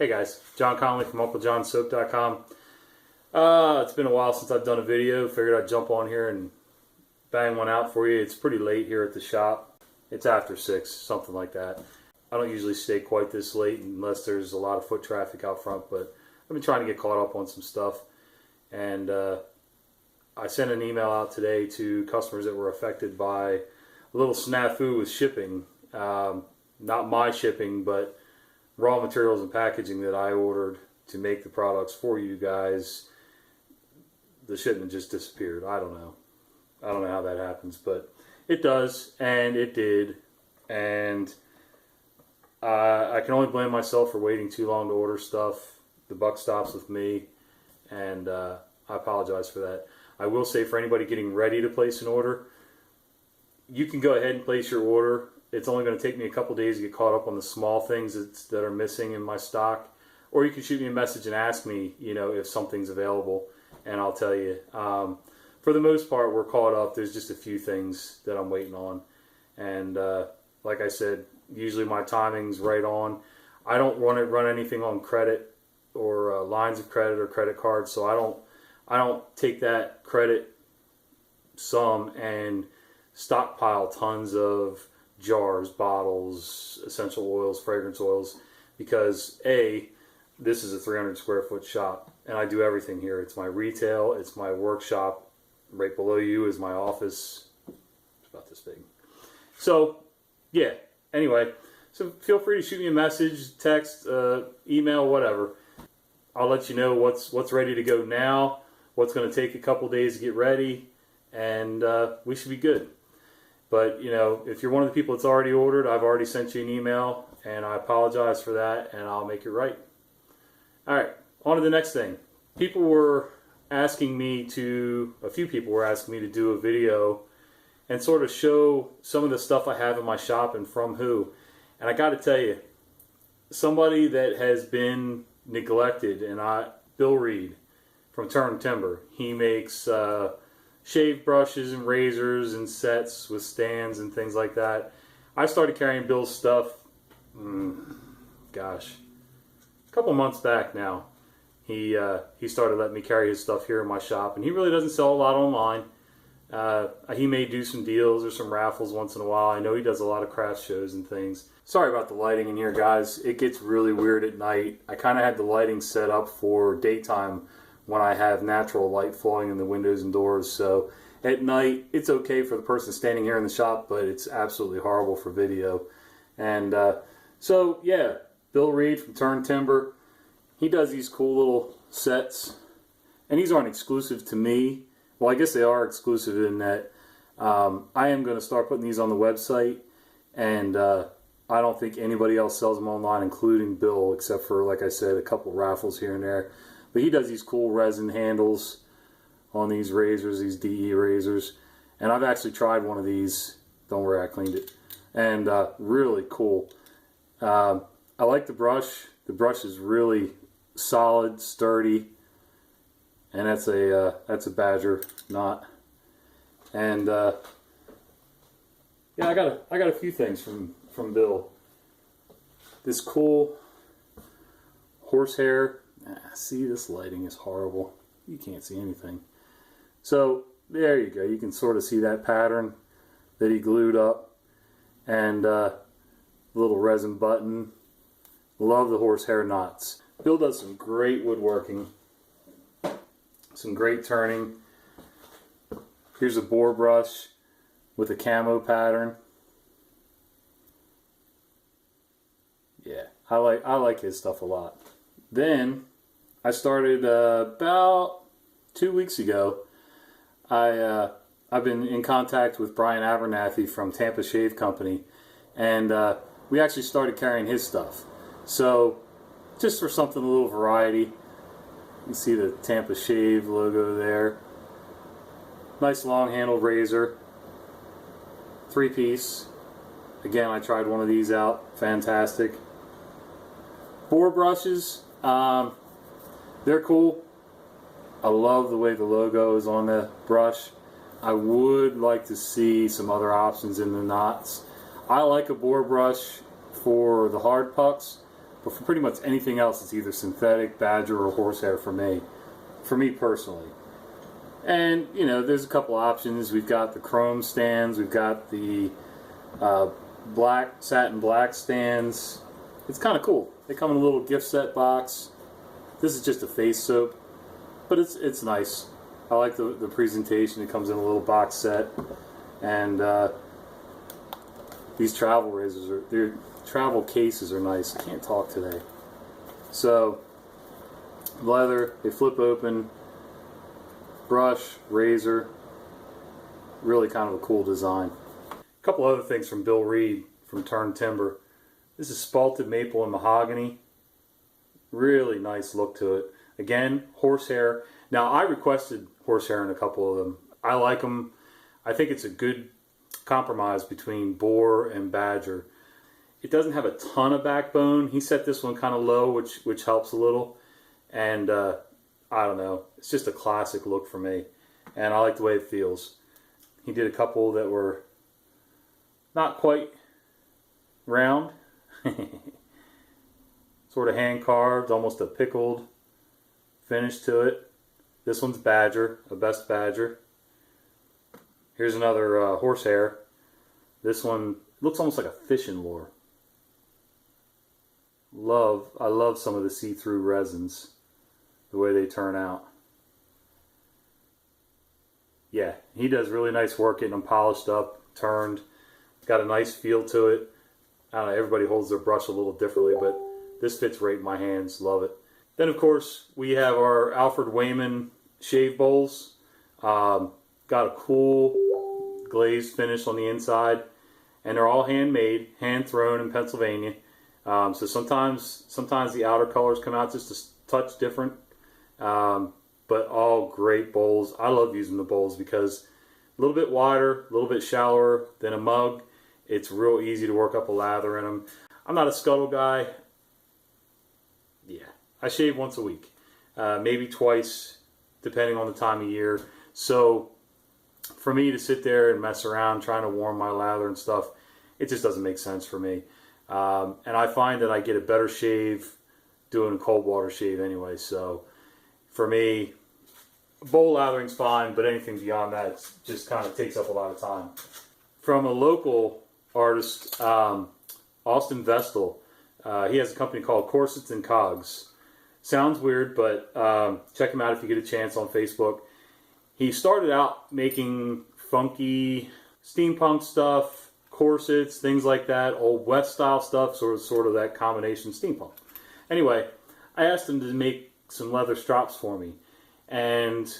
Hey guys, John Connolly from UncleJohnSoap.com. It's been a while since I've done a video. Figured I'd jump on here and bang one out for you. It's pretty late here at the shop. It's after 6, something like that. I don't usually stay quite this late unless there's a lot of foot traffic out front, but I've been trying to get caught up on some stuff. And I sent an email out today to customers that were affected by a little snafu with shipping. Not my shipping, but raw materials and packaging that I ordered to make the products for you guys. The shipment just disappeared. I don't know how that happens, but it does, and it did. And I can only blame myself for waiting too long to order stuff. The buck stops with me, and I apologize for that. I will say, for anybody getting ready to place an order, you can go ahead and place your order. It's only going to take me a couple days to get caught up on the small things that are missing in my stock. Or you can shoot me a message and ask me, if something's available, and I'll tell you. For the most part, we're caught up. There's just a few things that I'm waiting on. And like I said, usually my timing's right on. I don't run anything on credit or lines of credit or credit cards, so I don't take that credit sum and stockpile tons of jars, bottles, essential oils, fragrance oils, because A, this is a 300 square foot shop and I do everything here. It's my retail, it's my workshop. Right below you is my office. It's about this big. So yeah, anyway, so feel free to shoot me a message, text, email, whatever. I'll let you know what's ready to go now, what's going to take a couple days to get ready, and we should be good. But, if you're one of the people that's already ordered, I've already sent you an email, and I apologize for that, and I'll make it right. All right, on to the next thing. A few people were asking me to do a video and sort of show some of the stuff I have in my shop and from who. And I got to tell you, somebody that has been neglected, and Bill Reed from Turn Timber, he makes shave brushes and razors and sets with stands and things like that. I started carrying Bill's stuff, a couple months back now. He started letting me carry his stuff here in my shop, and he really doesn't sell a lot online. He may do some deals or some raffles once in a while. I know he does a lot of craft shows and things. Sorry about the lighting in here, guys. It gets really weird at night. I kind of had the lighting set up for daytime when I have natural light flowing in the windows and doors. So at night, it's okay for the person standing here in the shop, but it's absolutely horrible for video. And so, yeah, Bill Reed from Turn Timber, he does these cool little sets. And these aren't exclusive to me. Well, I guess they are exclusive in that I am going to start putting these on the website. And I don't think anybody else sells them online, including Bill, except for, like I said, a couple raffles here and there. But he does these cool resin handles on these razors, these DE razors. And I've actually tried one of these. Don't worry, I cleaned it. And really cool. I like the brush. The brush is really solid, sturdy. And that's a Badger knot. And yeah, I got a few things from Bill. This cool horsehair. See, this lighting is horrible. You can't see anything. So there you go. You can sort of see that pattern that he glued up, and little resin button. Love the horsehair knots. Bill does some great woodworking, some great turning. Here's a boar brush with a camo pattern. Yeah, I like his stuff a lot. Then I started about 2 weeks ago. I've been in contact with Brian Abernathy from Tampa Shave Company, and we actually started carrying his stuff. So just for something, a little variety. You can see the Tampa Shave logo there. Nice long handled razor. 3-piece. Again, I tried one of these out. Fantastic. Boar brushes. They're cool. I love the way the logo is on the brush. I would like to see some other options in the knots. I like a boar brush for the hard pucks, But for pretty much anything else, it's either synthetic, badger, or horsehair for me personally. And, you know, there's a couple options. We've got the chrome stands, we've got the satin black stands. It's kind of cool. They come in a little gift set box. This is just a face soap, but it's nice. I like the presentation. It comes in a little box set. And these travel razors their travel cases are nice. I can't talk today. So, leather, they flip open, brush, razor, really kind of a cool design. A couple other things from Bill Reed from Turn Timber. This is spalted maple and mahogany. Really nice look to it. Again, horsehair. Now, I requested horsehair in a couple of them. I like them. I think it's a good compromise between boar and badger. It doesn't have a ton of backbone. He set this one kind of low, which helps a little. And I don't know. It's just a classic look for me. And I like the way it feels. He did a couple that were not quite round. Sort of hand carved, almost a pickled finish to it. This one's badger, a best badger. Here's another horsehair. This one looks almost like a fishing lure. I love some of the see-through resins, the way they turn out. Yeah, he does really nice work getting them polished up, turned. Got a nice feel to it. I don't know, everybody holds their brush a little differently, but this fits right in my hands. Love it. Then, of course, we have our Alfred Wayman shave bowls. Got a cool glazed finish on the inside, and they're all handmade, hand thrown in Pennsylvania. So sometimes the outer colors come out just a touch different, but all great bowls. I love using the bowls because a little bit wider, a little bit shallower than a mug. It's real easy to work up a lather in them. I'm not a scuttle guy. Yeah, I shave once a week, maybe twice, depending on the time of year. So for me to sit there and mess around trying to warm my lather and stuff, it just doesn't make sense for me. And I find that I get a better shave doing a cold water shave anyway. So for me, bowl lathering's fine, but anything beyond that just kind of takes up a lot of time. From a local artist, Austin Vestal, he has a company called Corsets and Cogs. Sounds weird, but check him out if you get a chance on Facebook. He started out making funky steampunk stuff, corsets, things like that, old West style stuff, sort of that combination steampunk. Anyway, I asked him to make some leather straps for me, and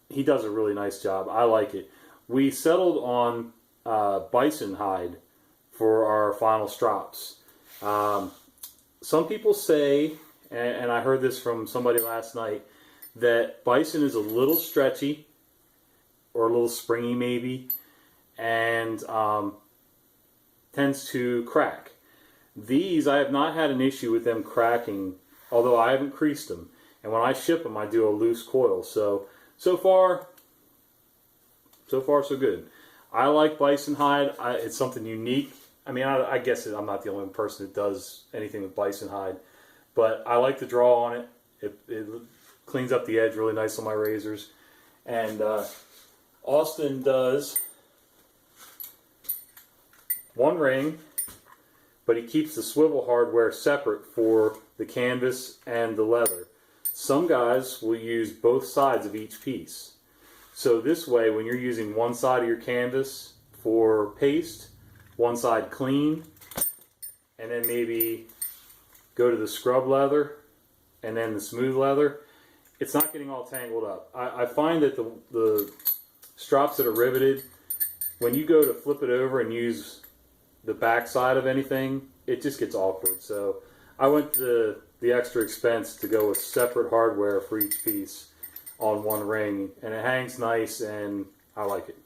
he does a really nice job. I like it. We settled on bison hide for our final straps. Some people say, and I heard this from somebody last night, that bison is a little stretchy or a little springy maybe, and tends to crack. These, I have not had an issue with them cracking, although I haven't creased them. And when I ship them, I do a loose coil. So far so good. I like bison hide. It's something unique. I mean, I guess I'm not the only person that does anything with bison hide, but I like the draw on it. It cleans up the edge really nice on my razors. And Austin does one ring, but he keeps the swivel hardware separate for the canvas and the leather. Some guys will use both sides of each piece. So this way, when you're using one side of your canvas for paste, one side clean, and then maybe go to the scrub leather and then the smooth leather, it's not getting all tangled up. I find that the straps that are riveted, when you go to flip it over and use the back side of anything, it just gets awkward. So I went to the extra expense to go with separate hardware for each piece on one ring, and it hangs nice, and I like it.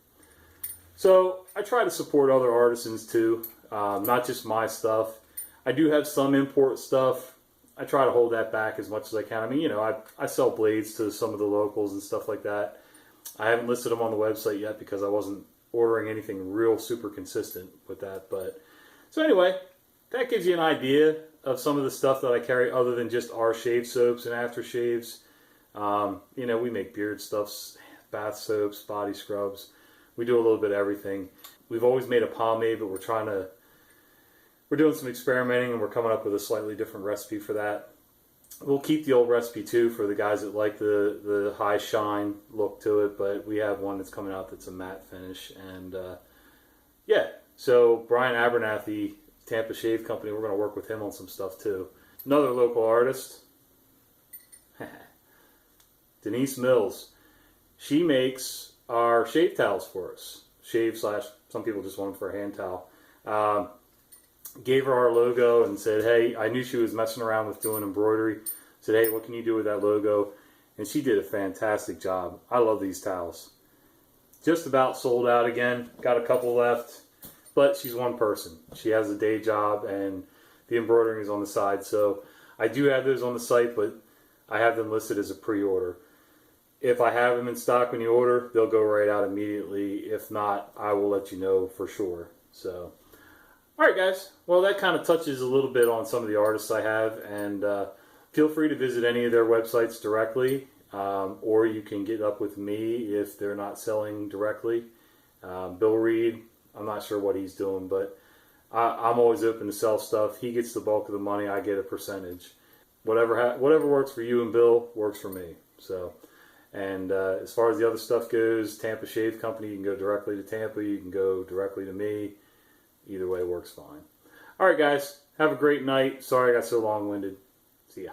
So I try to support other artisans too, not just my stuff. I do have some import stuff. I try to hold that back as much as I can. I mean, you know, I sell blades to some of the locals and stuff like that. I haven't listed them on the website yet because I wasn't ordering anything real super consistent with that. But so anyway, that gives you an idea of some of the stuff that I carry other than just our shave soaps and aftershaves. You know, we make beard stuffs, bath soaps, body scrubs. We do a little bit of everything. We've always made a pomade, but we're doing some experimenting and we're coming up with a slightly different recipe for that. We'll keep the old recipe too for the guys that like the high shine look to it, but we have one that's coming out that's a matte finish. And yeah, so Brian Abernathy, Tampa Shave Company, we're going to work with him on some stuff too. Another local artist, Denise Mills. She makes our shave towels for us. Shave slash, some people just want them for a hand towel. Gave her our logo and said, hey, I knew she was messing around with doing embroidery. Said, hey, what can you do with that logo? And she did a fantastic job. I love these towels. Just about sold out again. Got a couple left. But she's one person. She has a day job and the embroidering is on the side. So I do have those on the site, but I have them listed as a pre-order. If I have them in stock when you order, they'll go right out immediately. If not, I will let you know for sure. So, all right, guys. Well, that kind of touches a little bit on some of the artists I have. And feel free to visit any of their websites directly. Or you can get up with me if they're not selling directly. Bill Reed, I'm not sure what he's doing, but I'm always open to sell stuff. He gets the bulk of the money. I get a percentage. Whatever works for you and Bill works for me. So, and as far as the other stuff goes, Tampa Shave Company, you can go directly to Tampa. You can go directly to me. Either way works fine. All right, guys. Have a great night. Sorry I got so long-winded. See ya.